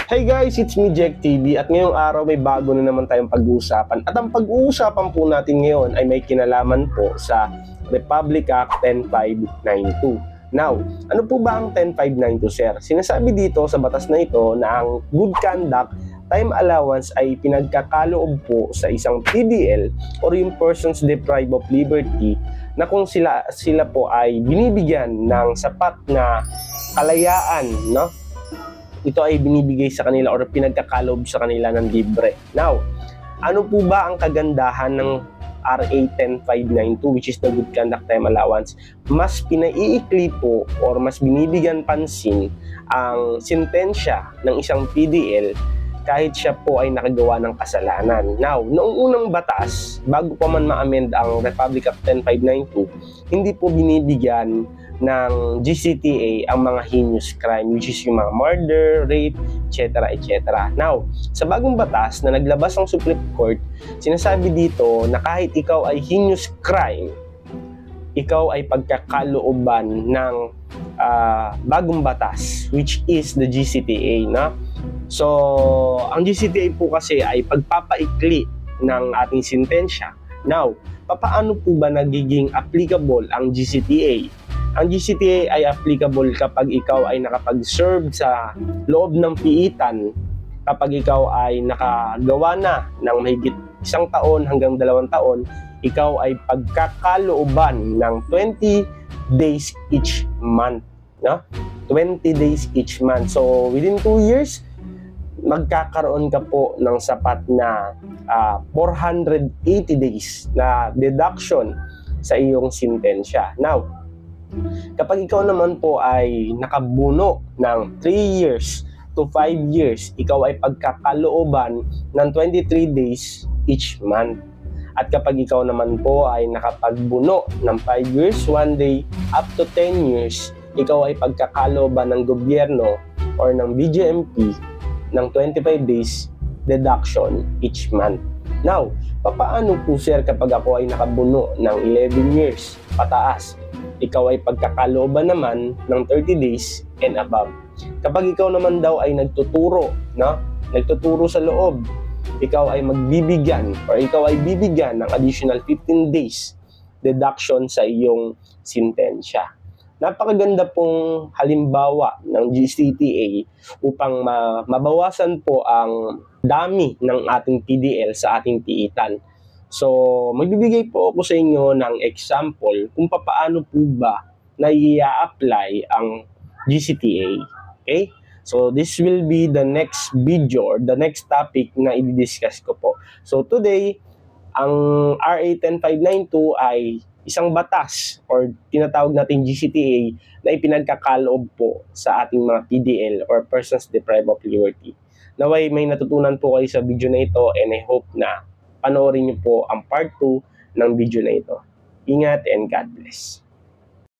Hey guys, it's me Jack TV at ngayong araw may bago na naman tayong pag-uusapan. At ang pag-uusapan po natin ngayon ay may kinalaman po sa Republic Act 10592. Now, ano po ba ang 10592, sir? Sinasabi dito sa batas na ito na ang good conduct time allowance ay pinagkakaloob po sa isang PDL or yung persons deprived of liberty na kung sila po ay binibigyan ng sapat na kalayaan, no? Ito ay binibigay sa kanila or pinagkakaloob sa kanila ng libre. Now, ano po ba ang kagandahan ng RA 10592 which is the good conduct time allowance? Mas pinaiikli po or mas binibigyan pansin ang sentensya ng isang PDL kahit siya po ay nakagawa ng kasalanan. Now, noong unang batas, bago pa man ma-amend ang Republic Act 10592, hindi po binibigyan ng GCTA ang mga heinous crime which is yung mga murder, rape, etc. etc. Now, sa bagong batas na naglabas ang Supreme Court, sinasabi dito na kahit ikaw ay heinous crime, ikaw ay pagkakalooban ng bagong batas which is the GCTA, na. So, ang GCTA po kasi ay pagpapaikli ng ating sentensya. Now, paano po ba nagiging applicable ang GCTA? Ang GCTA ay applicable kapag ikaw ay nakapag-serve sa loob ng piitan, kapag ikaw ay nakagawa na ng mahigit 1 taon hanggang 2 taon, ikaw ay pagkakalooban ng 20 days each month. No? 20 days each month. So, within 2 years, magkakaroon ka po ng sapat na 480 days na deduction sa iyong sentensya. Now, kapag ikaw naman po ay nakabuno ng 3 years to 5 years, ikaw ay pagkakalooban ng 23 days each month. At kapag ikaw naman po ay nakapagbuno ng 5 years, 1 day, up to 10 years, ikaw ay pagkakalooban ng gobyerno or ng BJMP ng 25 days deduction each month. Now, paano po, sir, kapag ako ay nakabuno ng 11 years pataas? Ikaw ay pagkakalooban naman ng 30 days and above. Kapag ikaw naman daw ay nagtuturo, no? Nagtuturo sa loob, ikaw ay magbibigyan or ikaw ay bibigyan ng additional 15 days deduction sa iyong sentensya. Napakaganda pong halimbawa ng GCTA upang mabawasan po ang dami ng ating PDL sa ating piitan. So, magbibigay po ako sa inyo ng example kung paano po ba na i-apply ang GCTA. Okay? So, this will be the next video or the next topic na i-discuss ko po. So, today, ang RA 10592 ay isang batas or tinatawag natin GCTA na ipinagkakaloob po sa ating mga PDL or persons deprived of liberty. Naway may natutunan po kayo sa video na ito and I hope na panoorin niyo po ang part 2 ng video na ito. Ingat and God bless.